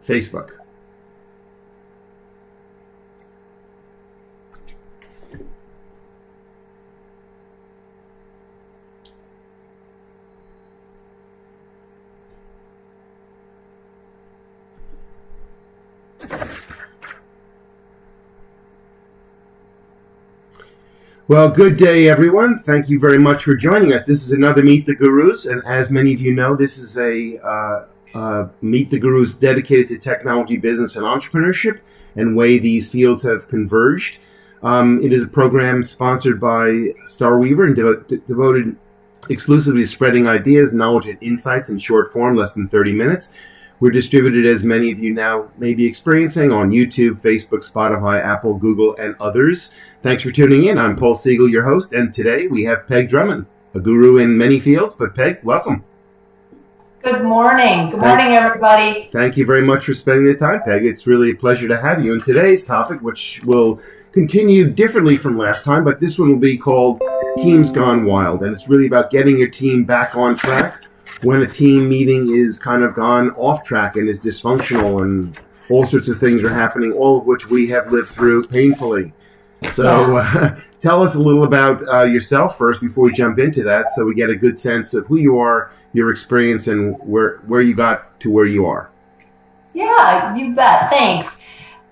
Facebook. Well, good day, everyone. Thank you very much for joining us. This is another Meet the Gurus, and as many of you know, this is a Meet the Gurus dedicated to technology, business, and entrepreneurship, and way these fields have converged. It is a program sponsored by Starweaver and devoted exclusively to spreading ideas, knowledge, and insights in short form, less than 30 minutes. We're distributed, as many of you now may be experiencing, on YouTube, Facebook, Spotify, Apple, Google, and others. Thanks for tuning in. I'm Paul Siegel, your host, and today we have Peg Drummond, a guru in many fields. But Peg, welcome. Good morning. Good morning, everybody. Thank you very much for spending the time, Peg. It's really a pleasure to have you. And today's topic, which will continue differently from last time, but this one will be called Teams Gone Wild. And it's really about getting your team back on track when a team meeting is kind of gone off track and is dysfunctional and all sorts of things are happening, all of which we have lived through painfully. So tell us a little about yourself first before we jump into that, so we get a good sense of who you are, your experience, and where you got to where you are. Yeah, you bet. Thanks.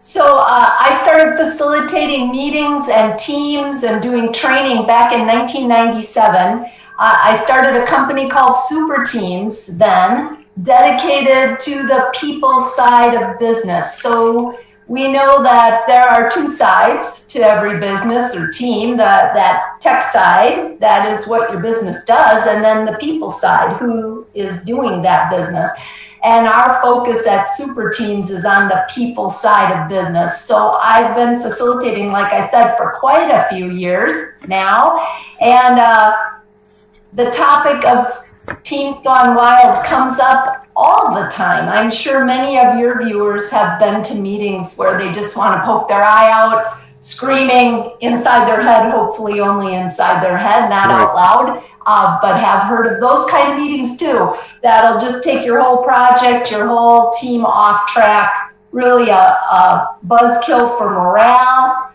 So I started facilitating meetings and teams and doing training back in 1997. I started a company called Super Teams then, dedicated to the people side of business. So we know that there are two sides to every business or team, that tech side, that is what your business does, and then the people side, who is doing that business. And our focus at Super Teams is on the people side of business. So I've been facilitating, like I said, for quite a few years now. And the topic of Teams Gone Wild comes up all the time. I'm sure many of your viewers have been to meetings where they just want to poke their eye out, screaming inside their head, hopefully only inside their head, not out loud, but have heard of those kind of meetings too. That'll just take your whole project, your whole team off track, really a buzzkill for morale,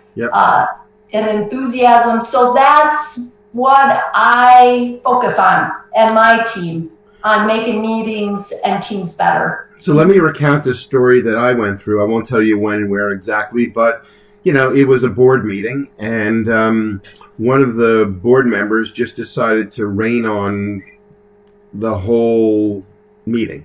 and enthusiasm. So that's what I focus on, and my team, on making meetings and teams better. So let me recount the story that I went through. I won't tell you when and where exactly, but it was a board meeting, and one of the board members just decided to rain on the whole meeting.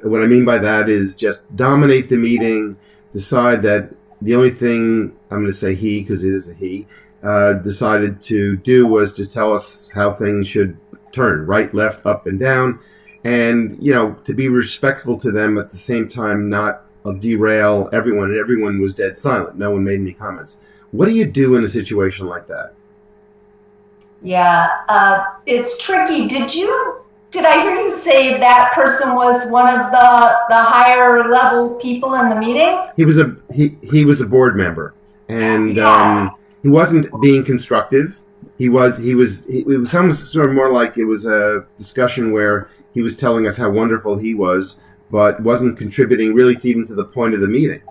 What I mean by that is just dominate the meeting, decide that the only thing, I'm going to say he because it is a he, decided to do was to tell us how things should turn, right, left, up, and down, and to be respectful to them at the same time, not derail everyone. And everyone was dead silent. No one made any comments. What do you do in a situation like that? Yeah, it's tricky. Did I hear you say that person was one of the higher level people in the meeting? He was a board member, and he wasn't being constructive. It was some sort of more like it was a discussion where he was telling us how wonderful he was, but wasn't contributing really even to the point of the meeting.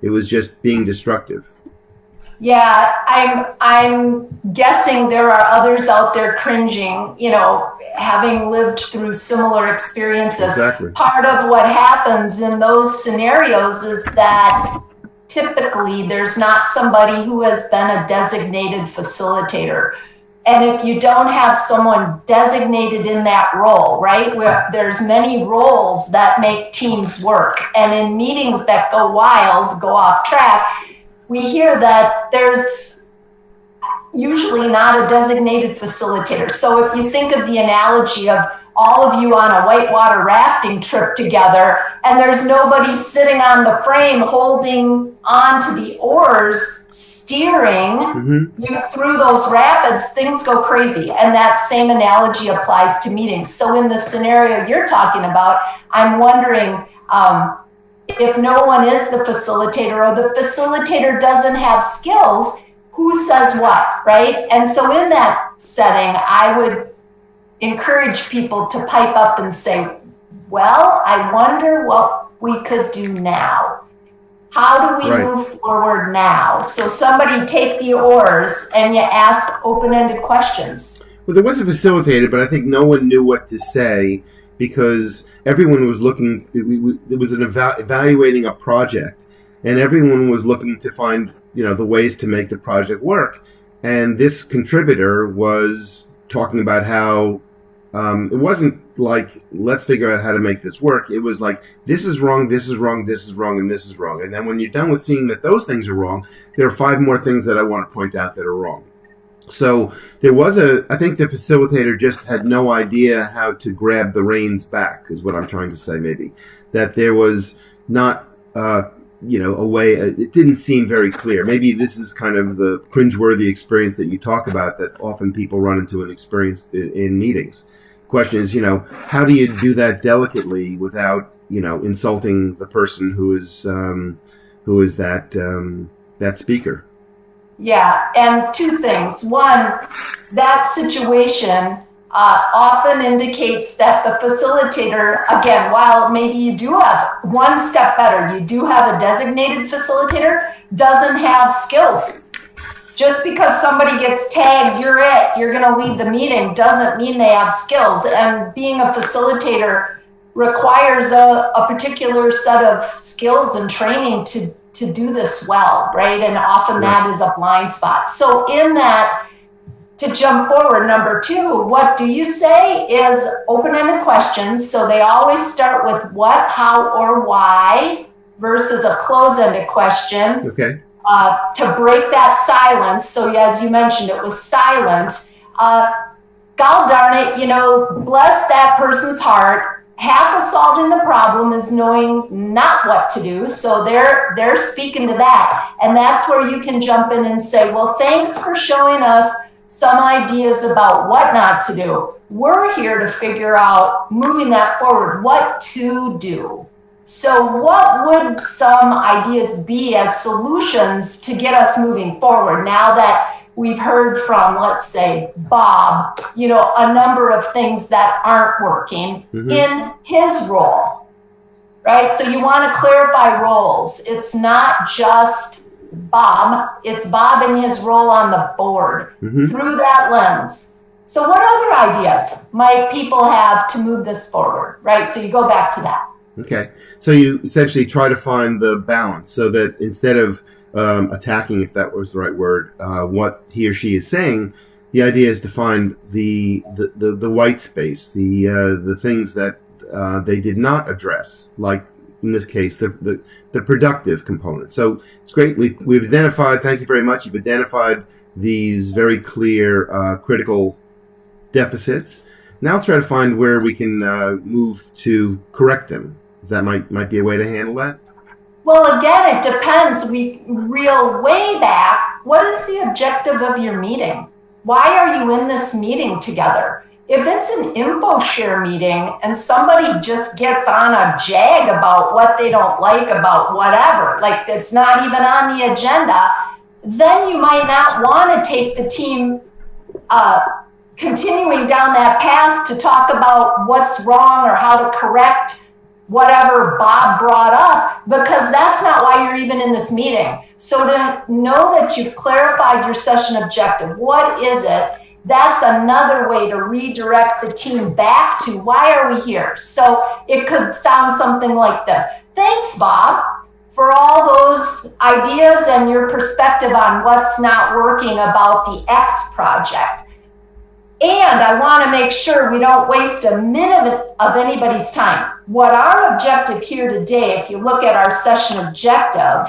It was just being destructive. Yeah, I'm guessing there are others out there cringing, having lived through similar experiences. Exactly. Part of what happens in those scenarios is that typically there's not somebody who has been a designated facilitator. And if you don't have someone designated in that role, right, where there's many roles that make teams work. And in meetings that go wild, go off track, we hear that there's usually not a designated facilitator. So if you think of the analogy of all of you on a whitewater rafting trip together, and there's nobody sitting on the frame holding on to the oars, steering you through those rapids, things go crazy. And that same analogy applies to meetings. So in the scenario you're talking about, I'm wondering if no one is the facilitator, or the facilitator doesn't have skills, who says what, right? And so in that setting, I would encourage people to pipe up and say, well, I wonder what we could do now? How do we move forward now? So somebody take the oars and you ask open-ended questions. Well, there was a facilitator, but I think no one knew what to say because everyone was looking. It was an evaluating a project, and everyone was looking to find the ways to make the project work. And this contributor was talking about how it wasn't like, let's figure out how to make this work. It was like, this is wrong, this is wrong, this is wrong, and this is wrong. And then when you're done with seeing that those things are wrong, there are 5 more things that I want to point out that are wrong. So there was I think the facilitator just had no idea how to grab the reins back, is what I'm trying to say, maybe. That there was not, a way, it didn't seem very clear. Maybe this is kind of the cringeworthy experience that you talk about that often people run into an experience in meetings. The question is, how do you do that delicately without, insulting the person who is that speaker? Yeah, and 2 things. One, that situation often indicates that the facilitator, again, while maybe you do have one step better, you do have a designated facilitator, doesn't have skills. Just because somebody gets tagged, you're going to lead the meeting, doesn't mean they have skills. And being a facilitator requires a particular set of skills and training to do this well, right? And often that is a blind spot. So in that, to jump forward, number 2, what do you say is open-ended questions. So they always start with what, how, or why versus a close-ended question. Okay. To break that silence. So as you mentioned, it was silent. God darn it, bless that person's heart. Half of solving the problem is knowing not what to do. So they're speaking to that. And that's where you can jump in and say, well, thanks for showing us some ideas about what not to do. We're here to figure out, moving that forward, what to do. So what would some ideas be as solutions to get us moving forward now that we've heard from, let's say, Bob, a number of things that aren't working in his role, right? So you want to clarify roles. It's not just Bob, it's Bob and his role on the board through that lens. So what other ideas might people have to move this forward, right? So you go back to that. Okay. So you essentially try to find the balance so that instead of attacking, if that was the right word, what he or she is saying, the idea is to find the white space, the things that they did not address, like in this case, the productive component. So it's great. We've identified, thank you very much, you've identified these very clear critical deficits. Now let's try to find where we can move to correct them. That might be a way to handle that? Well, again, it depends. We reel way back. What is the objective of your meeting? Why are you in this meeting together? If it's an info share meeting and somebody just gets on a jag about what they don't like about whatever, like it's not even on the agenda, then you might not want to take the team continuing down that path to talk about what's wrong or how to correct whatever Bob brought up, because that's not why you're even in this meeting. So to know that you've clarified your session objective, what is it? That's another way to redirect the team back to why are we here? So it could sound something like this. Thanks, Bob, for all those ideas and your perspective on what's not working about the X project. And I want to make sure we don't waste a minute of anybody's time. What our objective here today, if you look at our session objective,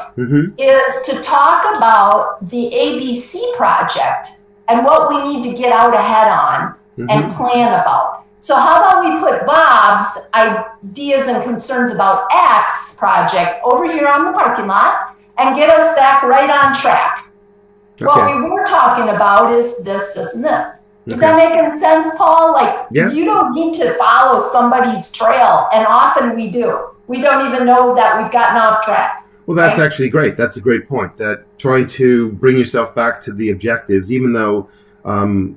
is to talk about the ABC project and what we need to get out ahead on and plan about. So how about we put Bob's ideas and concerns about X project over here on the parking lot and get us back right on track. Okay. What we were talking about is this, this, and this. Is that making sense, Paul? You don't need to follow somebody's trail, and often we do. We don't even know that we've gotten off track. Well, that's actually great. That's a great point, that trying to bring yourself back to the objectives, even though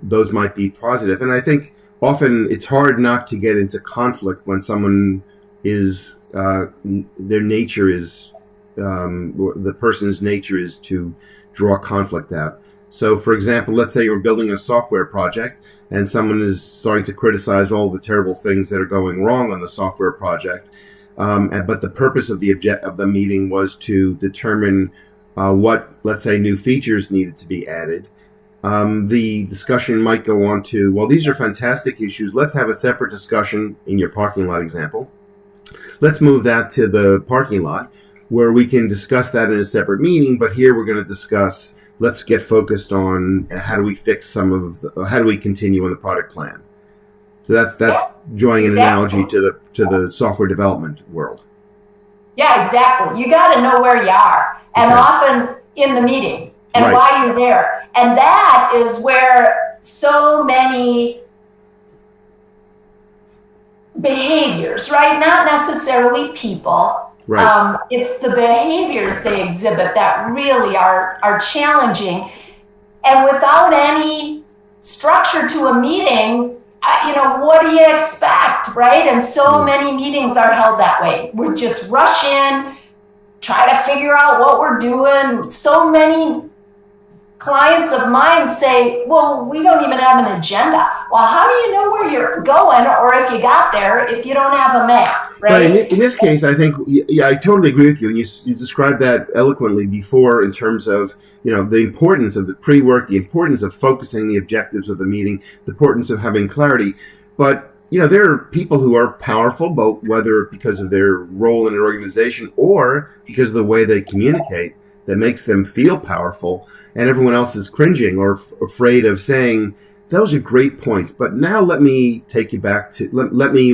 those might be positive. And I think often it's hard not to get into conflict when someone is their nature is the person's nature is to draw conflict out. So, for example, let's say you're building a software project and someone is starting to criticize all the terrible things that are going wrong on the software project. But the purpose of the meeting was to determine what, let's say, new features needed to be added. The discussion might go on to, well, these are fantastic issues. Let's have a separate discussion in your parking lot example. Let's move that to the parking lot where we can discuss that in a separate meeting. But here we're going to discuss, let's get focused on how do we fix how do we continue on the product plan. So that's drawing an analogy to the software development world. Yeah, exactly. You got to know where you are, and often in the meeting and why you're there. And that is where so many behaviors, right? Not necessarily people. Right. It's the behaviors they exhibit that really are challenging. And without any structure to a meeting, what do you expect, right? And so many meetings are held that way. We just rush in, try to figure out what we're doing. So many clients of mine say, well, we don't even have an agenda. Well, how do you know where you're going, or if you got there, if you don't have a map, right? In this case, I think, I totally agree with you. And you described that eloquently before in terms of, the importance of the pre-work, the importance of focusing the objectives of the meeting, the importance of having clarity. But, there are people who are powerful, both whether because of their role in an organization or because of the way they communicate that makes them feel powerful. And everyone else is cringing or afraid of saying, those are great points, but now let me take you back to, let me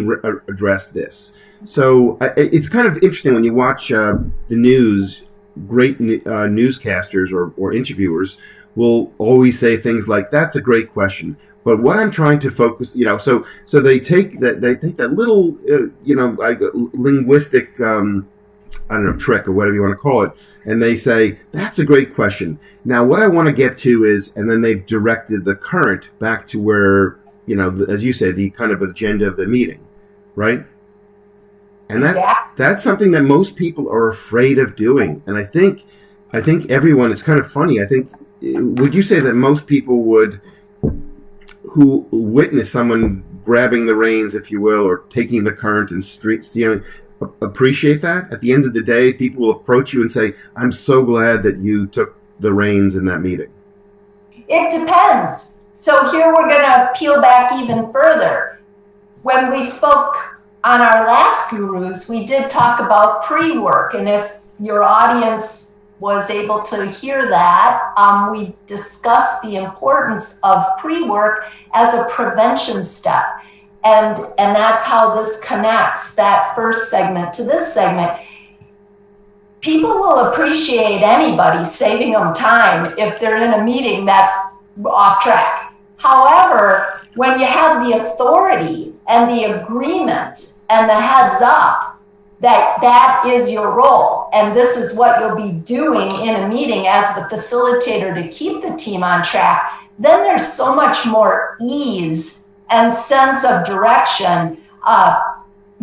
address this. So it's kind of interesting when you watch the news, great newscasters or interviewers will always say things like, that's a great question. But what I'm trying to focus, so they take that little, linguistic, trick or whatever you want to call it. And they say, that's a great question. Now, what I want to get to is, and then they've directed the current back to where, as you say, the kind of agenda of the meeting, right? And that's something that most people are afraid of doing. And I think everyone, it's kind of funny. I think, would you say that most people who witness someone grabbing the reins, if you will, or taking the current and steering, appreciate that? At the end of the day, people will approach you and say, I'm so glad that you took the reins in that meeting. It depends. So here we're going to peel back even further. When we spoke on our last Gurus, we did talk about pre-work. And if your audience was able to hear that, we discussed the importance of pre-work as a prevention step. And that's how this connects, that first segment to this segment. People will appreciate anybody saving them time if they're in a meeting that's off track. However, when you have the authority and the agreement and the heads up that is your role, and this is what you'll be doing in a meeting as the facilitator to keep the team on track, then there's so much more ease and sense of direction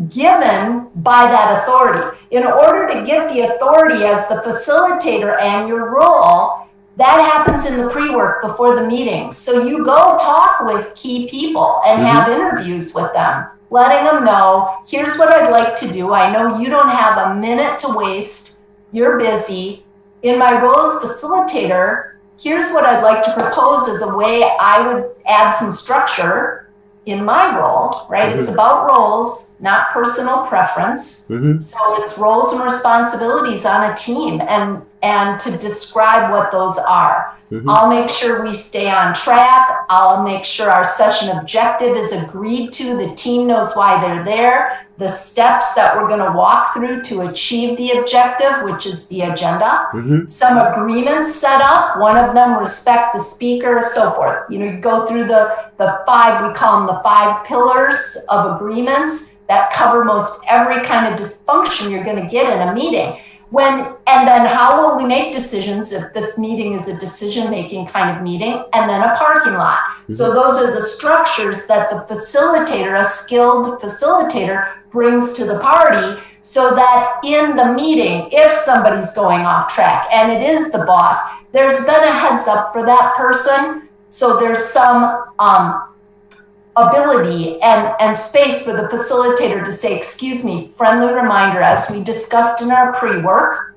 given by that authority. In order to get the authority as the facilitator and your role, that happens in the pre-work before the meeting. So you go talk with key people and have interviews with them, letting them know, here's what I'd like to do. I know you don't have a minute to waste. You're busy. In my role as facilitator, here's what I'd like to propose as a way I would add some structure in my role, right? It's about roles, not personal preference. So it's roles and responsibilities on a team and to describe what those are. I'll make sure we stay on track. I'll make sure our session objective is agreed to. The team knows why they're there. The steps that we're going to walk through to achieve the objective, which is the agenda. Some agreements set up. One of them, respect the speaker, so forth. You go through the five, we call them the 5 pillars of agreements that cover most every kind of dysfunction you're going to get in a meeting. And then how will we make decisions if this meeting is a decision-making kind of meeting, and then a parking lot. Mm-hmm. So those are the structures that the facilitator, a skilled facilitator, brings to the party, so that in the meeting, if somebody's going off track and it is the boss, there's been a heads up for that person. So there's some ability and space for the facilitator to say, excuse me, friendly reminder, as we discussed in our pre-work,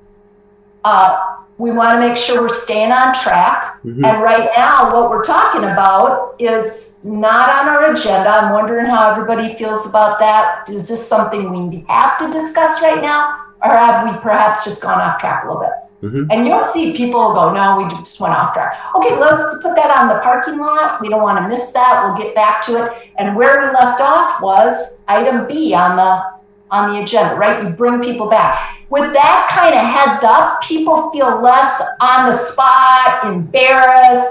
we want to make sure we're staying on track. Mm-hmm. And right now, what we're talking about is not on our agenda. I'm wondering how everybody feels about that. Is this something we have to discuss right now? Or have we perhaps just gone off track a little bit? Mm-hmm. And you'll see people go, no, we just went off track. Okay, let's put that on the parking lot. We don't want to miss that. We'll get back to it. And where we left off was item B on the agenda, right? You bring people back. With that kind of heads up, people feel less on the spot, embarrassed.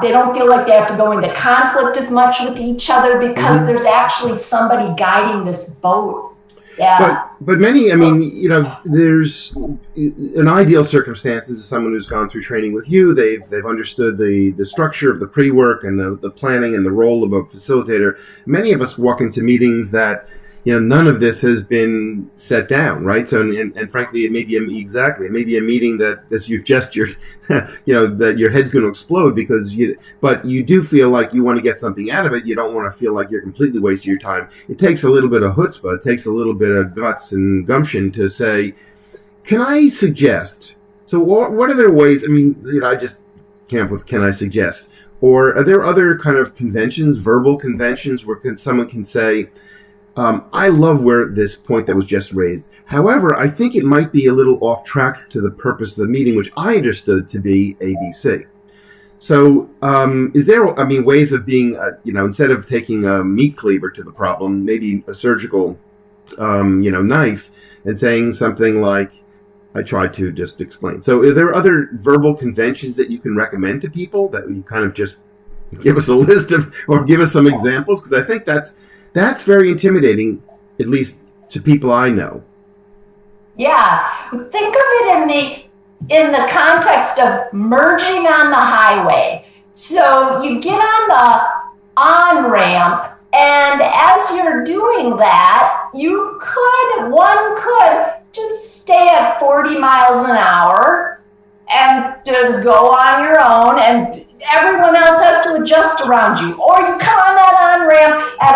They don't feel like they have to go into conflict as much with each other, because mm-hmm. there's actually somebody guiding this boat. Yeah. But many, I mean, you know, there's an ideal circumstance is someone who's gone through training with you. They've understood the structure of the pre-work and the planning and the role of a facilitator. Many of us walk into meetings that, you know, none of this has been set down, right? So, and frankly, it may be a meeting that that your head's going to explode but you do feel like you want to get something out of it. You don't want to feel like you're completely wasting your time. It takes a little bit of chutzpah. It takes a little bit of guts and gumption to say, can I suggest? So what are there ways? I mean, you know, I just camp with, can I suggest? Or are there other kind of conventions, verbal conventions, where someone can say, I love where this point that was just raised. However, I think it might be a little off track to the purpose of the meeting, which I understood to be ABC. So, is there, ways of being, instead of taking a meat cleaver to the problem, maybe a surgical, knife, and saying something like, I tried to just explain. So, are there other verbal conventions that you can recommend to people that you kind of just give us a list of, or give us some examples? Because I think that's very intimidating, at least to people I know. Yeah, think of it in the context of merging on the highway. So you get on the on-ramp, and as you're doing that, one could just stay at 40 miles an hour and just go on your own, and everyone else has to adjust around you. Or you come on that on-ramp at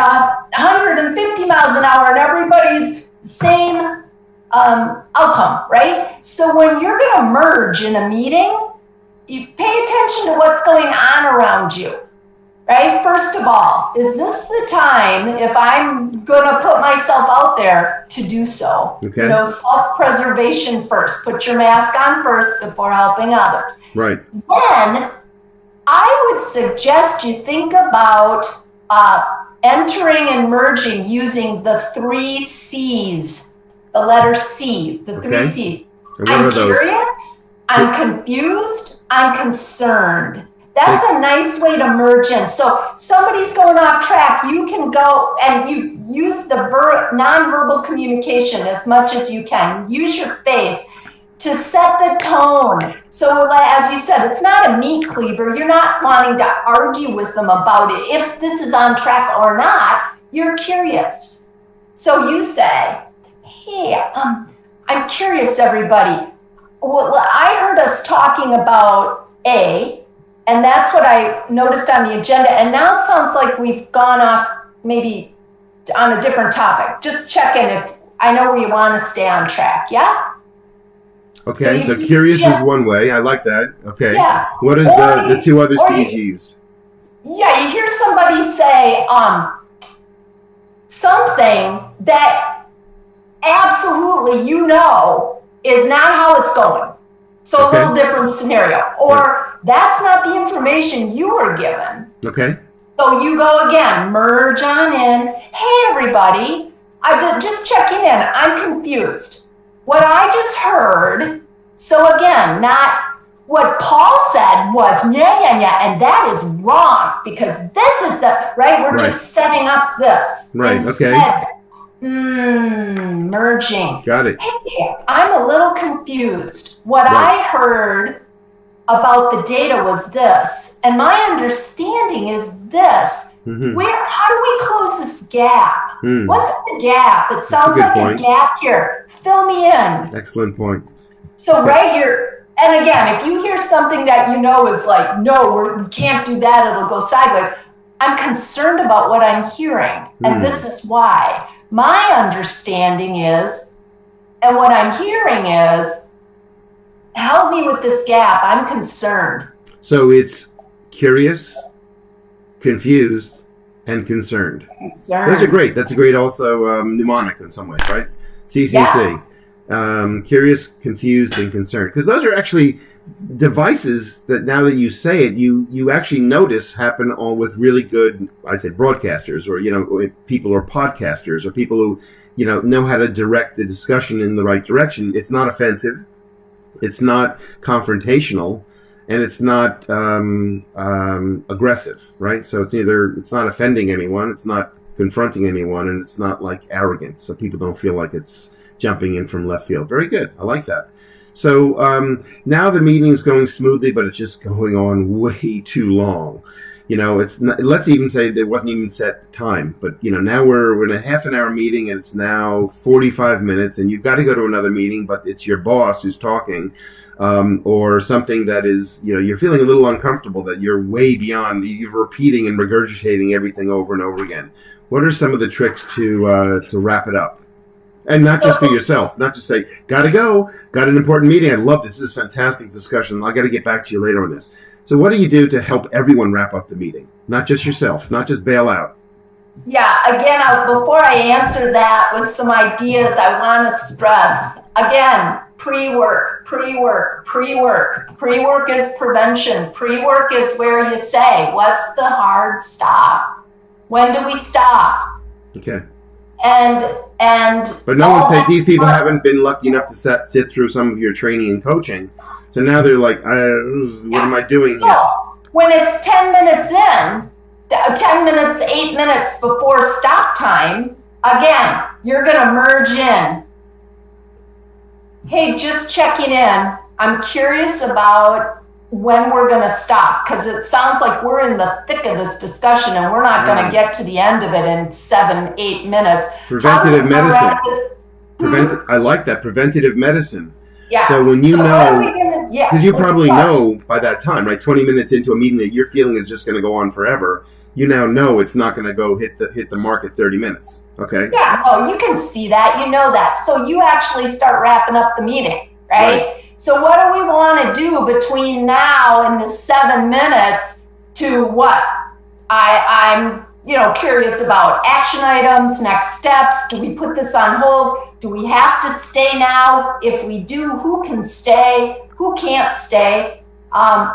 150 miles an hour and everybody's same outcome, right? So when you're going to merge in a meeting, you pay attention to what's going on around you, right? First of all, is this the time, if I'm going to put myself out there, to do so? Okay. Self-preservation first. Put your mask on first before helping others. Right. Then I would suggest you think about entering and merging using the 3 C's, the letter C, the 3 C's. I'm curious, I'm confused, I'm concerned. That's a nice way to merge in. So somebody's going off track, you can go and you use the nonverbal communication as much as you can. Use your face to set the tone. So as you said, it's not a meat cleaver. You're not wanting to argue with them about it. If this is on track or not, you're curious. So you say, hey, I'm curious, everybody. Well, I heard us talking about A, and that's what I noticed on the agenda. And now it sounds like we've gone off maybe on a different topic. Just check in if I know we want to stay on track, yeah? Okay, so curious is one way. I like that. Okay. Yeah. What is the 2 other C's you used? Yeah, you hear somebody say something that absolutely is not how it's going. So a little different scenario. Or that's not the information you were given. Okay. So you go again, merge on in. Hey, everybody, just checking in. I'm confused. What I just heard, so again, not what Paul said was, yeah, and that is wrong, because this is right? We're just setting up this. Right, Instead, Merging. Got it. Hey, I'm a little confused. What Right. I heard about the data was this, and my understanding is this. Mm-hmm. How do we close this gap? Hmm. What's the gap? It sounds good like point. a gap here. Fill me in. Excellent point. So right here, and again, if you hear something that you know is like, no, we can't do that, it'll go sideways. I'm concerned about what I'm hearing, and this is why. My understanding is, and what I'm hearing is, help me with this gap. I'm concerned. So it's curious, confused, and concerned. Those are great. That's a great also mnemonic in some ways, right? CCC. Yeah. Curious, confused, and concerned. Because those are actually devices that now that you say it, you actually notice happen all with really good, I say, broadcasters, or people, or podcasters, or people who know how to direct the discussion in the right direction. It's not offensive, it's not confrontational, and it's not aggressive, right? So it's not offending anyone, it's not confronting anyone, and it's not like arrogant, so people don't feel like it's jumping in from left field. Very good. I like that. So now the meeting is going smoothly, but it's just going on way too long. It's not, let's even say there wasn't even set time, but now we're in a half an hour meeting and it's now 45 minutes, and you've got to go to another meeting, but it's your boss who's talking, or something that is, you're feeling a little uncomfortable, that you're way beyond, you're repeating and regurgitating everything over and over again. What are some of the tricks to wrap it up? And not just for yourself, not just say, gotta go, got an important meeting, I love this is fantastic discussion, I gotta get back to you later on this. So what do you do to help everyone wrap up the meeting? Not just yourself, not just bail out. Yeah, again, before I answer that with some ideas, I want to stress, again, pre-work. Pre-work is prevention. Pre-work is where you say, what's the hard stop? When do we stop? Okay. But no one these people haven't been lucky enough to sit through some of your training and coaching. So now they're like, what am I doing here? When it's 10 minutes in, 10 minutes, 8 minutes before stop time, again, you're going to merge in. Hey, just checking in. I'm curious about when we're going to stop, because it sounds like we're in the thick of this discussion and we're not going to get to the end of it in 7-8 minutes. Preventative medicine. I like that. Preventative medicine. Yeah. So when because you probably know by that time, right? 20 minutes into a meeting that you're feeling is just going to go on forever. You now know it's not going to go hit the mark at 30 minutes. Okay. Yeah. No, you can see that. You know that. So you actually start wrapping up the meeting, right? So what do we want to do between now and the 7 minutes to what? I'm curious about action items, next steps. Do we put this on hold? Do we have to stay now? If we do, who can stay? Who can't stay? And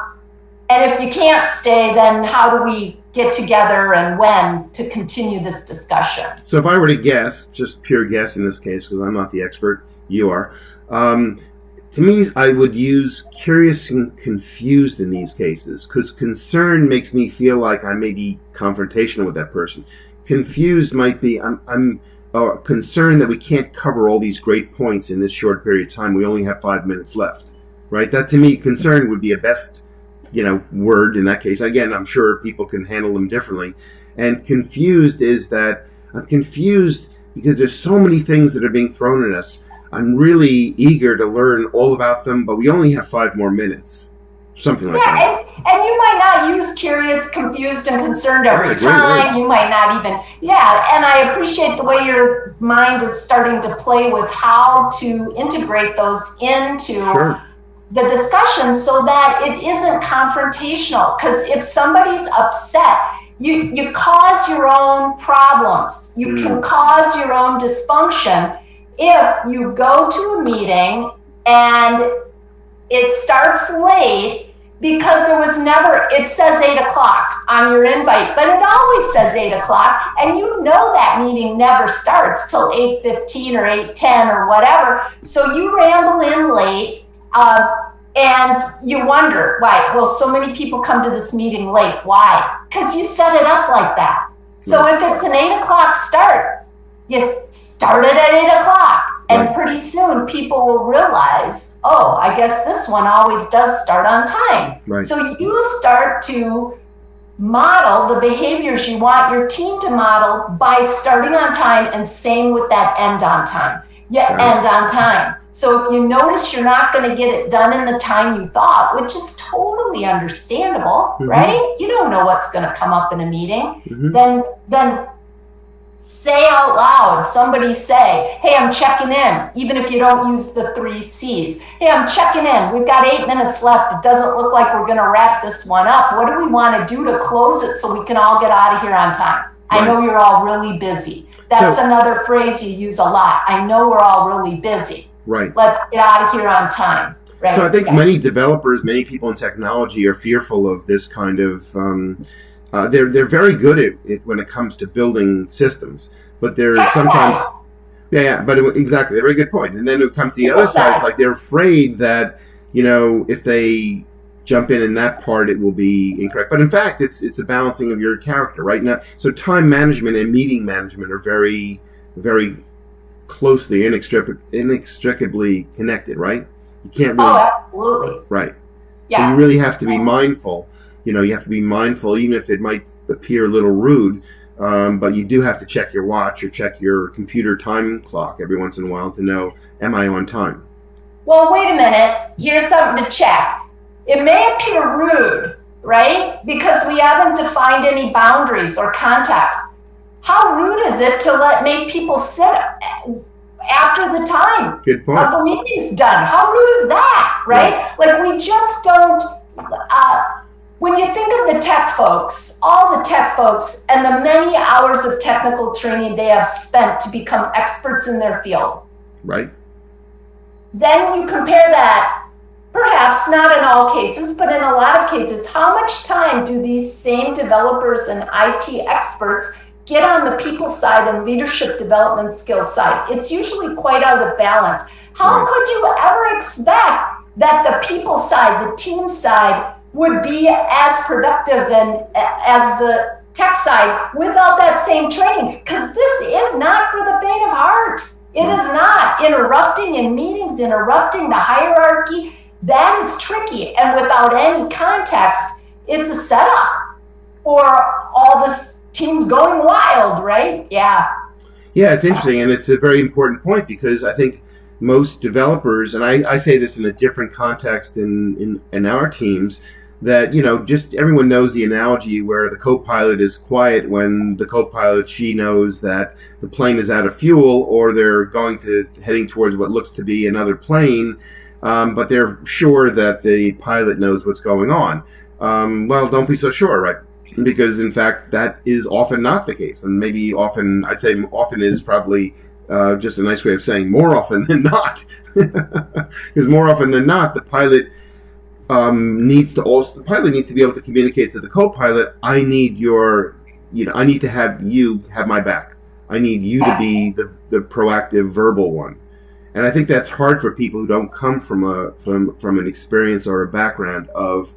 if you can't stay, then how do we get together and when to continue this discussion? So if I were to guess, just pure guess in this case, because I'm not the expert, you are. To me, I would use curious and confused in these cases, because concern makes me feel like I may be confrontational with that person. Confused might be I'm concerned that we can't cover all these great points in this short period of time. We only have 5 minutes left, right? That to me, concern would be a best, word in that case. Again, I'm sure people can handle them differently. And confused is that I'm confused because there's so many things that are being thrown at us. I'm really eager to learn all about them, but we only have 5 more minutes. Something like that. And you might not use curious, confused, and concerned every time. You might not even, and I appreciate the way your mind is starting to play with how to integrate those into the discussion so that it isn't confrontational. Because if somebody's upset, you cause your own problems. You can cause your own dysfunction if you go to a meeting and it starts late because there was never, it says 8 o'clock on your invite, but it always says 8 o'clock, and you know that meeting never starts till 8:15 or 8:10 or whatever. So you ramble in late, and you wonder why. Well, so many people come to this meeting late. Why? Because you set it up like that. So if it's an 8 o'clock start, You start it at 8 o'clock. And Right. pretty soon people will realize, oh, I guess this one always does start on time. Right. So you start to model the behaviors you want your team to model by starting on time, and same with that end on time. End on time. So if you notice you're not going to get it done in the time you thought, which is totally understandable, right? You don't know what's going to come up in a meeting. Then say out loud, somebody say, hey, I'm checking in, even if you don't use the 3 C's. Hey, I'm checking in. We've got 8 minutes left. It doesn't look like we're going to wrap this one up. What do we want to do to close it so we can all get out of here on time? Right. I know you're all really busy. That's another phrase you use a lot. I know we're all really busy. Right. Let's get out of here on time. Right. So I think many developers, many people in technology are fearful of this kind of they're very good at it when it comes to building systems, but they're sometimes, exactly, a very good point. And then it comes to the other side, it's like they're afraid that, if they jump in that part, it will be incorrect. But in fact, it's a balancing of your character, right? Now, so time management and meeting management are very, very closely, inextricably connected, right? You can't really. Oh, absolutely. Right. Yeah. So you really have to be mindful. You have to be mindful, even if it might appear a little rude, but you do have to check your watch or check your computer time clock every once in a while to know, am I on time? Well, wait a minute. Here's something to check. It may appear rude, right? Because we haven't defined any boundaries or context. How rude is it to make people sit after the time Good point. of the meeting's done? How rude is that, right? Like, we just don't... when you think of the tech folks, all the tech folks, and the many hours of technical training they have spent to become experts in their field. Right. Then you compare that, perhaps not in all cases, but in a lot of cases, how much time do these same developers and IT experts get on the people side and leadership development skills side? It's usually quite out of balance. How could you ever expect that the people side, the team side, would be as productive and as the tech side without that same training? Because this is not for the faint of heart. It is not. Interrupting in meetings, interrupting the hierarchy, that is tricky. And without any context, it's a setup or all this team's going wild, right? Yeah. Yeah, it's interesting, and it's a very important point, because I think most developers, and I say this in a different context in our teams, that, just everyone knows the analogy where the co-pilot is quiet when the co-pilot, she knows that the plane is out of fuel, or they're heading towards what looks to be another plane, but they're sure that the pilot knows what's going on. Well, don't be so sure, right? Because in fact, that is often not the case, and maybe often, I'd say often is probably just a nice way of saying more often than not. Because more often than not, the pilot needs to be able to communicate to the co-pilot, I need to have you have my back. I need you to be the proactive verbal one. And I think that's hard for people who don't come from an experience or a background of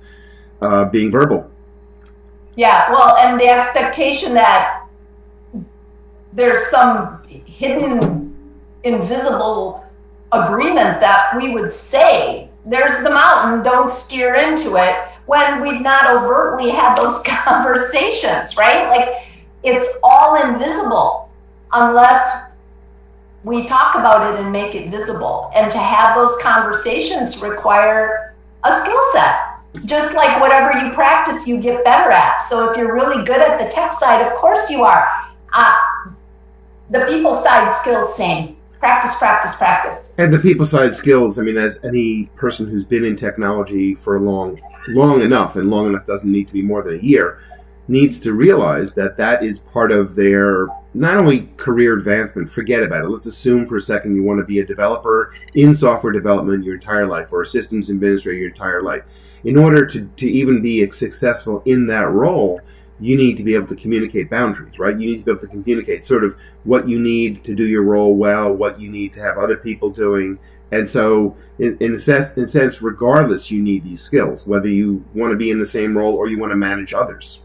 being verbal. Yeah, well, and the expectation that there's some hidden, invisible agreement that we would say, there's the mountain, don't steer into it, when we've not overtly had those conversations, right? Like, it's all invisible unless we talk about it and make it visible. And to have those conversations require a skill set. Just like whatever you practice, you get better at. So if you're really good at the tech side, of course you are. The people side skills, same. Practice, practice, practice. And the people side skills, I mean, as any person who's been in technology for long enough, and long enough doesn't need to be more than a year, needs to realize that is part of their, not only career advancement, forget about it. Let's assume for a second you want to be a developer in software development your entire life, or a systems administrator your entire life. In order to even be successful in that role, you need to be able to communicate boundaries, right? You need to be able to communicate sort of what you need to do your role well, what you need to have other people doing. And so, in a sense, regardless, you need these skills, whether you want to be in the same role or you want to manage others.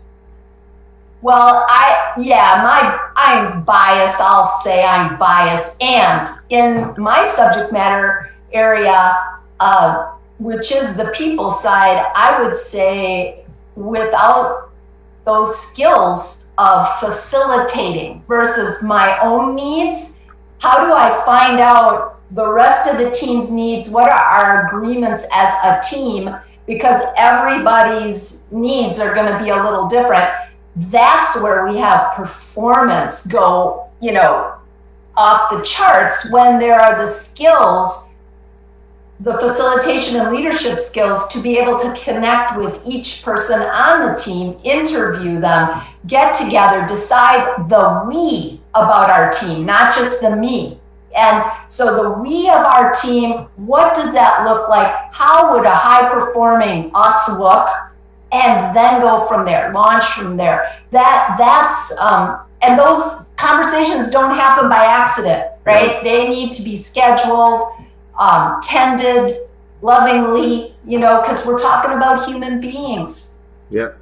Well, I'm biased. I'll say I'm biased. And in my subject matter area, which is the people side, I would say without those skills of facilitating versus my own needs, how do I find out the rest of the team's needs? What are our agreements as a team? Because everybody's needs are going to be a little different. That's where we have performance go, off the charts when there are the skills, the facilitation and leadership skills to be able to connect with each person on the team, interview them, get together, decide the we about our team, not just the me. And so the we of our team, what does that look like? How would a high performing us look? And then go from there, launch from there. That's and those conversations don't happen by accident, right? They need to be scheduled, tended lovingly, because we're talking about human beings. Yep.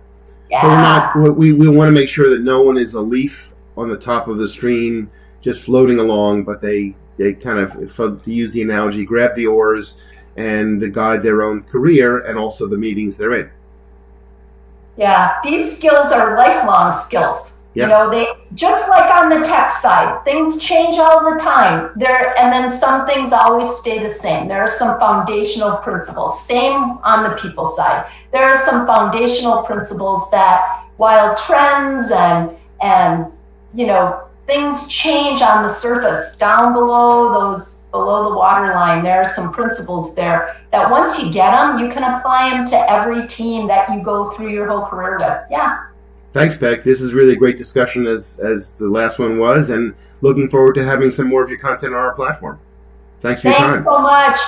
Yeah. So we want to make sure that no one is a leaf on the top of the stream just floating along, but they kind of, to use the analogy, grab the oars and guide their own career and also the meetings they're in. Yeah, these skills are lifelong skills. Yep. They just like on the tech side, things change all the time. And then some things always stay the same. There are some foundational principles. Same on the people side. There are some foundational principles that, while trends and things change on the surface, down below the water line, there are some principles there that once you get them, you can apply them to every team that you go through your whole career with. Yeah. Thanks, Beck. This is really a great discussion as the last one was, and looking forward to having some more of your content on our platform. Thanks for your time. Thanks so much.